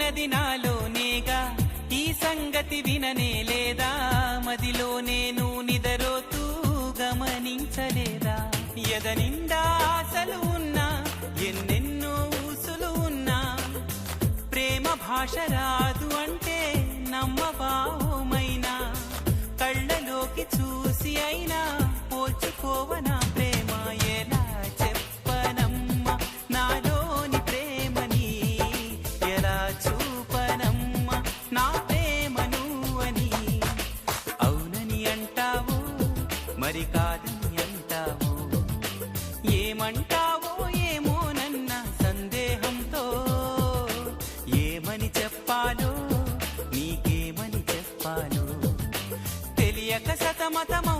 ఉన్నది నాలోనేగా, ఈ సంగతి విననే లేదా, మదిలో నేను నిదరోతూ గమనించలేదా, ఎదనిండా ఆశలు ఉన్నా, ఎన్నెన్నో ఊసులు ఉన్నా, ప్రేమ భాష రాదు అంటే నమ్మబావమైనా, కళ్ళలోకి చూసి అయినా పోల్చుకోవనా ప్రేమ, ఎలా చెప్పనమ్మ నాలోని ప్రేమని, ఎలా చూపనమ్మ నా ప్రేమను అని, అవునని అంటావు మరి కాదని అంటావు, ఏమంటావో ఏమోనన్న సందేహంతో, ఏమని చెప్పాలో నీకేమని చెప్పాలో తెలియక సతమతమౌ